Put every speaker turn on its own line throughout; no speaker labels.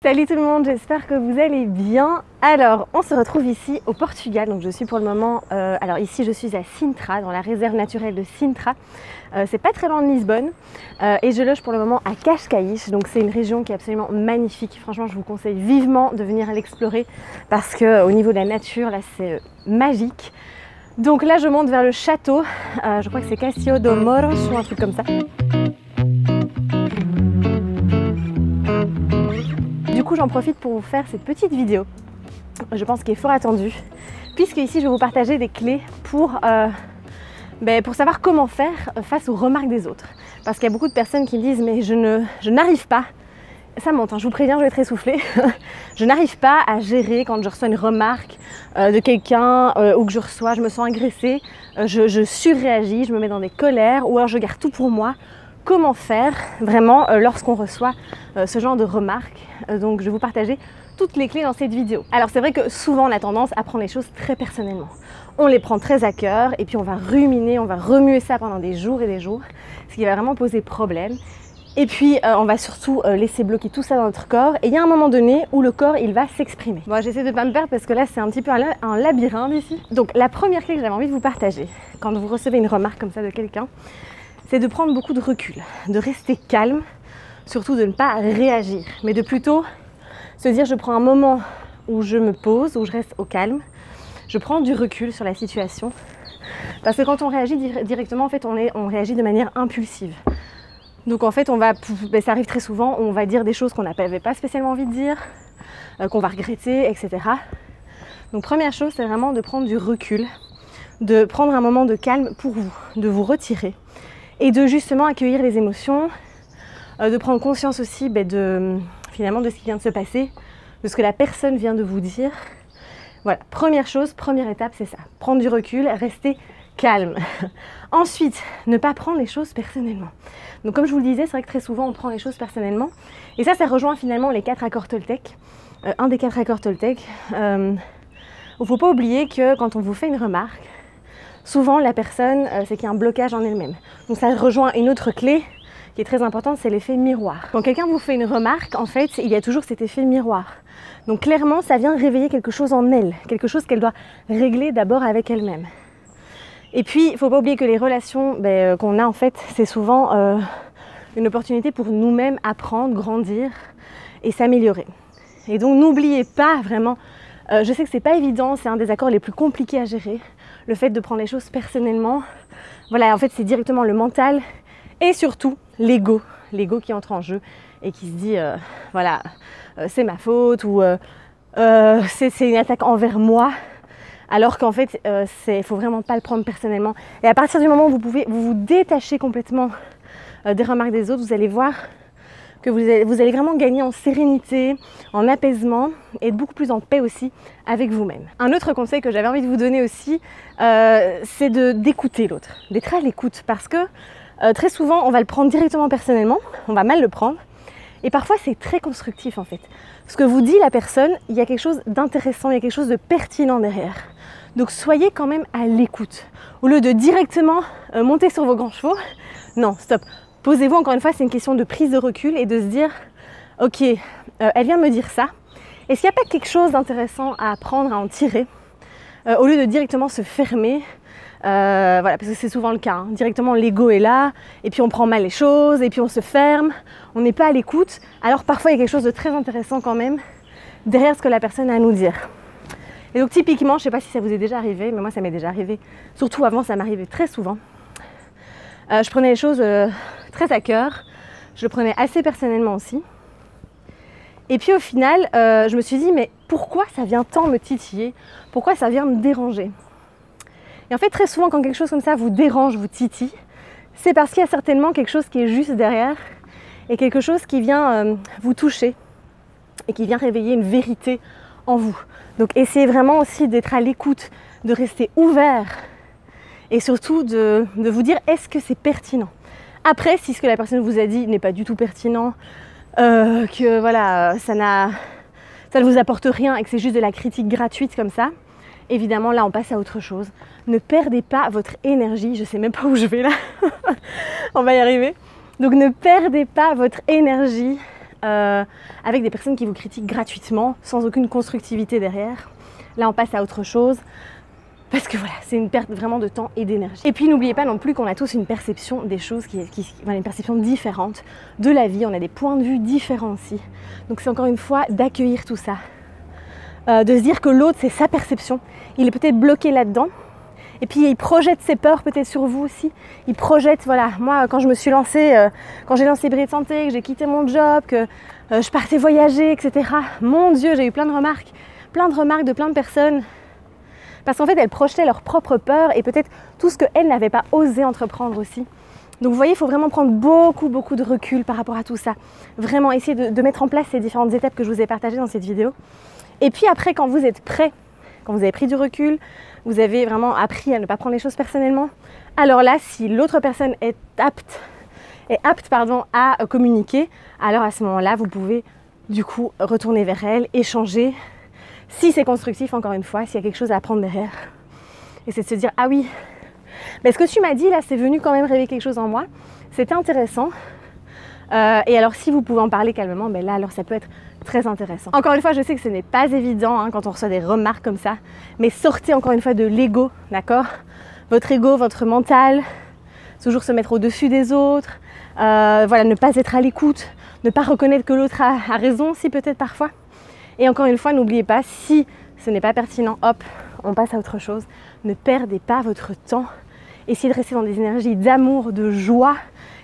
Salut tout le monde, j'espère que vous allez bien. Alors, on se retrouve ici au Portugal. Donc je suis pour le moment, alors ici je suis à Sintra, dans la réserve naturelle de Sintra. C'est pas très loin de Lisbonne. Et je loge pour le moment à Cascais. Donc c'est une région qui est absolument magnifique. Franchement, je vous conseille vivement de venir l'explorer parce qu'au niveau de la nature, là c'est magique. Donc là, je monte vers le château. Je crois que c'est Castillo de Moros ou un truc comme ça. Du coup, j'en profite pour vous faire cette petite vidéo, je pense qu'elle est fort attendue, puisque ici je vais vous partager des clés pour savoir comment faire face aux remarques des autres. Parce qu'il y a beaucoup de personnes qui me disent mais je n'arrive pas, ça monte, hein, je vous préviens, je vais être essoufflée, je n'arrive pas à gérer quand je reçois une remarque de quelqu'un ou que je me sens agressée, je surréagis, je me mets dans des colères ou alors je garde tout pour moi. Comment faire vraiment lorsqu'on reçoit ce genre de remarques. Donc je vais vous partager toutes les clés dans cette vidéo. Alors c'est vrai que souvent on a tendance à prendre les choses très personnellement. On les prend très à cœur et puis on va ruminer, on va remuer ça pendant des jours et des jours, ce qui va vraiment poser problème. Et puis on va surtout laisser bloquer tout ça dans notre corps et il y a un moment donné où le corps il va s'exprimer. Bon, j'essaie de ne pas me perdre parce que là c'est un petit peu un labyrinthe ici. Donc la première clé que j'avais envie de vous partager quand vous recevez une remarque comme ça de quelqu'un, c'est de prendre beaucoup de recul, de rester calme, surtout de ne pas réagir, mais de plutôt se dire je prends un moment où je me pose, où je reste au calme, je prends du recul sur la situation, parce que quand on réagit directement, en fait, on réagit de manière impulsive. Donc en fait, ça arrive très souvent, on va dire des choses qu'on n'avait pas spécialement envie de dire, qu'on va regretter, etc. Donc première chose, c'est vraiment de prendre du recul, de prendre un moment de calme pour vous, de vous retirer. Et de justement accueillir les émotions, de prendre conscience aussi finalement de ce qui vient de se passer, de ce que la personne vient de vous dire. Voilà, première chose, première étape, c'est ça. Prendre du recul, rester calme. Ensuite, ne pas prendre les choses personnellement. Donc comme je vous le disais, c'est vrai que très souvent on prend les choses personnellement. Et ça rejoint finalement les 4 accords Toltec. Un des 4 accords Toltec. Il ne faut pas oublier que quand on vous fait une remarque, souvent la personne, c'est qu'il y a un blocage en elle-même. Donc ça rejoint une autre clé qui est très importante, c'est l'effet miroir. Quand quelqu'un vous fait une remarque, en fait, il y a toujours cet effet miroir. Donc clairement, ça vient réveiller quelque chose en elle, quelque chose qu'elle doit régler d'abord avec elle-même. Et puis, il ne faut pas oublier que les relations qu'on a, en fait, c'est souvent une opportunité pour nous-mêmes apprendre, grandir et s'améliorer. Et donc n'oubliez pas vraiment, je sais que c'est pas évident, c'est un des accords les plus compliqués à gérer, le fait de prendre les choses personnellement. Voilà, en fait, c'est directement le mental et surtout l'ego qui entre en jeu et qui se dit, c'est ma faute ou c'est une attaque envers moi. Alors qu'en fait, faut vraiment pas le prendre personnellement. Et à partir du moment où vous détacher complètement des remarques des autres, vous allez voir que vous allez vraiment gagner en sérénité, en apaisement et être beaucoup plus en paix aussi avec vous-même. Un autre conseil que j'avais envie de vous donner aussi, c'est d'écouter l'autre, d'être à l'écoute parce que très souvent on va le prendre directement personnellement, on va mal le prendre et parfois c'est très constructif en fait. Ce que vous dit la personne, il y a quelque chose d'intéressant, il y a quelque chose de pertinent derrière. Donc soyez quand même à l'écoute. Au lieu de directement monter sur vos grands chevaux, non, stop. Posez-vous, encore une fois, c'est une question de prise de recul et de se dire ok, elle vient de me dire ça. Est-ce qu'il n'y a pas quelque chose d'intéressant à apprendre, à en tirer au lieu de directement se fermer parce que c'est souvent le cas. Hein. Directement, l'ego est là et puis on prend mal les choses et puis on se ferme. On n'est pas à l'écoute. Alors parfois, il y a quelque chose de très intéressant quand même derrière ce que la personne a à nous dire. Et donc typiquement, je ne sais pas si ça vous est déjà arrivé, mais moi ça m'est déjà arrivé. Surtout avant, ça m'arrivait très souvent. Je prenais les choses très à cœur, je le prenais assez personnellement aussi. Et puis au final, je me suis dit, mais pourquoi ça vient tant me titiller? Pourquoi ça vient me déranger? Et en fait, très souvent, quand quelque chose comme ça vous dérange, vous titille, c'est parce qu'il y a certainement quelque chose qui est juste derrière et quelque chose qui vient vous toucher et qui vient réveiller une vérité en vous. Donc essayez vraiment aussi d'être à l'écoute, de rester ouvert et surtout de vous dire est-ce que c'est pertinent. Après, si ce que la personne vous a dit n'est pas du tout pertinent, que voilà, ça ne vous apporte rien et que c'est juste de la critique gratuite comme ça, évidemment là on passe à autre chose. Ne perdez pas votre énergie, je sais même pas où je vais là, on va y arriver. Donc ne perdez pas votre énergie avec des personnes qui vous critiquent gratuitement, sans aucune constructivité derrière. Là, on passe à autre chose. Parce que voilà, c'est une perte vraiment de temps et d'énergie. Et puis n'oubliez pas non plus qu'on a tous une perception des choses, une perception différente de la vie. On a des points de vue différents aussi. Donc c'est encore une fois d'accueillir tout ça. De se dire que l'autre, c'est sa perception. Il est peut-être bloqué là-dedans. Et puis il projette ses peurs peut-être sur vous aussi. Il projette, voilà, moi quand je me suis lancée, quand j'ai lancé Brie de Santé, que j'ai quitté mon job, que je partais voyager, etc. Mon Dieu, j'ai eu plein de remarques de plein de personnes. Parce qu'en fait, elles projetaient leurs propres peurs et peut-être tout ce qu'elles n'avaient pas osé entreprendre aussi. Donc vous voyez, il faut vraiment prendre beaucoup de recul par rapport à tout ça. Vraiment essayer de mettre en place ces différentes étapes que je vous ai partagées dans cette vidéo. Et puis après, quand vous êtes prêt, quand vous avez pris du recul, vous avez vraiment appris à ne pas prendre les choses personnellement, alors là, si l'autre personne est apte à communiquer, alors à ce moment-là, vous pouvez du coup retourner vers elle, échanger. Si c'est constructif, encore une fois, s'il y a quelque chose à apprendre derrière. Et c'est de se dire, ah oui, mais ce que tu m'as dit là, c'est venu quand même réveiller quelque chose en moi. C'était intéressant. Et alors si vous pouvez en parler calmement, ben là alors ça peut être très intéressant. Encore une fois, je sais que ce n'est pas évident quand on reçoit des remarques comme ça, mais sortez encore une fois de l'ego, d'accord? Votre ego, votre mental, toujours se mettre au-dessus des autres, voilà, ne pas être à l'écoute, ne pas reconnaître que l'autre a raison, si peut-être parfois. Et encore une fois, n'oubliez pas, si ce n'est pas pertinent, hop, on passe à autre chose. Ne perdez pas votre temps. Essayez de rester dans des énergies d'amour, de joie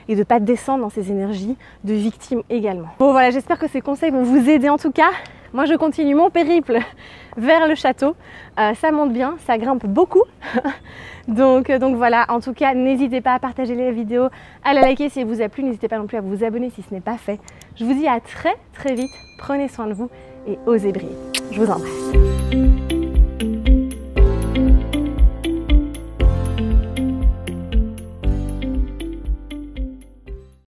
et de ne pas descendre dans ces énergies de victime également. Bon voilà, j'espère que ces conseils vont vous aider en tout cas. Moi, je continue mon périple vers le château. Ça monte bien, ça grimpe beaucoup. donc voilà, en tout cas, n'hésitez pas à partager les vidéos, à la liker si elle vous a plu. N'hésitez pas non plus à vous abonner si ce n'est pas fait. Je vous dis à très vite. Prenez soin de vous et osez briller. Je vous embrasse.